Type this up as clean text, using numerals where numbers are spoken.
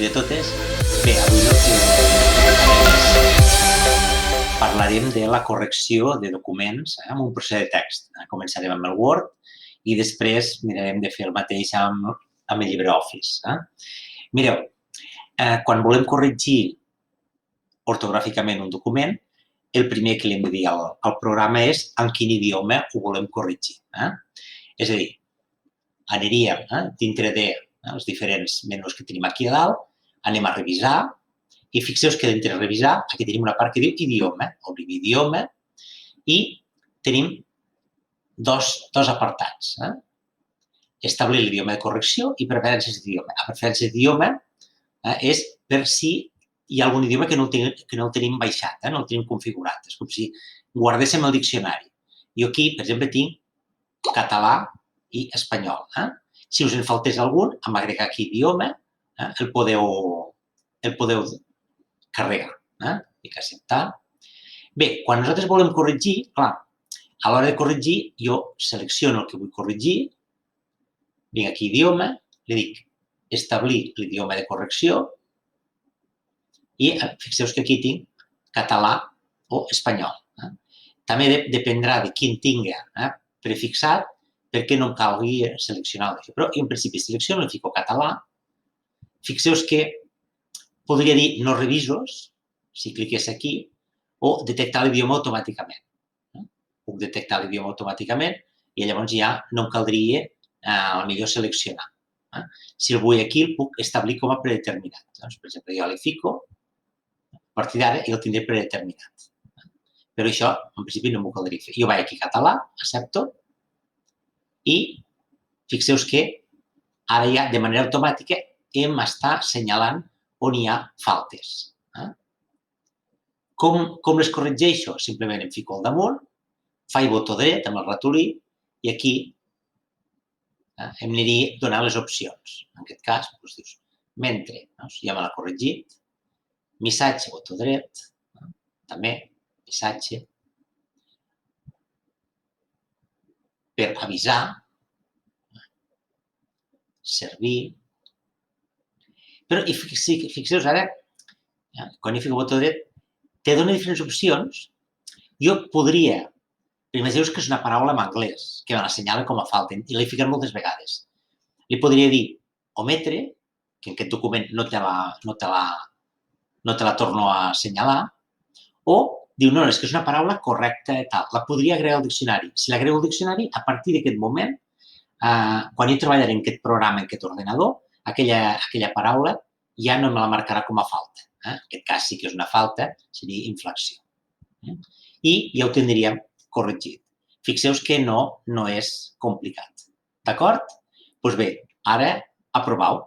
i a totes. Bé, avui parlarem de la correcció de documents amb un procés de text. Començarem amb el Word i després mirarem de fer el mateix amb el LibreOffice. Mireu, quan volem corregir ortogràficament un document, el primer que li hem de dir al programa és en quin idioma ho volem corregir. És a dir, aniríem dintre dels diferents menús que tenim aquí a dalt, anem a revisar i fixeu-vos que dintre de revisar aquí tenim una part que diu idioma, obrim idioma i tenim dos apartats. Establir l'idioma de correcció i preferències d'idioma. A preferències d'idioma és per si hi ha algun idioma que no el tenim baixat, no el tenim configurat. És com si guardéssim el diccionari. Jo aquí, per exemple, tinc català i espanyol. Si us en faltés algun, amb agregar aquí idioma, el podeu carregar. Dic acceptar. Bé, quan nosaltres volem corregir, clar, a l'hora de corregir, jo selecciono el que vull corregir, vinc aquí idioma, li dic establir l'idioma de correcció i fixeu-vos que aquí tinc català o espanyol. També dependrà de quin tinga prefixat perquè no em calgui seleccionar-lo. Però jo en principi selecciono, li fico català. Fixeu-vos que podria dir no revisos, si cliqués aquí, o detectar l'idioma automàticament. Puc detectar l'idioma automàticament i llavors ja no em caldria potser seleccionar. Si el vull aquí, el puc establir com a predeterminat. Per exemple, jo li fico, a partir d'ara ja el tindré predeterminat. Però això, en principi, no m'ho caldria fer. Jo vaig aquí català, accepto, i fixeu-vos que ara ja, de manera automàtica, em està assenyalant on hi ha faltes. Com les corregeixo? Simplement em fico al damunt, faig botó dret amb el ratolí i aquí em aniria donant les opcions. En aquest cas, dius, mentre, ja me l'ha corregit, missatge, botó dret, també, missatge, per avisar, servir, però fixeu-vos ara, quan jo fico botó dret, te dona diferents opcions. Jo podria, imagineu-vos que és una paraula en anglès, que me l'assenyala com a falta, i l'he ficat moltes vegades. Li podria dir ometre, que en aquest document no te la torno a assenyalar, o diu, no, és que és una paraula correcta i tal. La podria agregar al diccionari. Si l'agrego al diccionari, a partir d'aquest moment, quan jo treballaré en aquest programa, en aquest ordenador, aquella paraula ja no me la marcarà com a falta. En aquest cas sí que és una falta, seria inflexió. I ja ho tindríem corregit. Fixeu-vos que no és complicat. D'acord? Doncs bé, ara aproveu.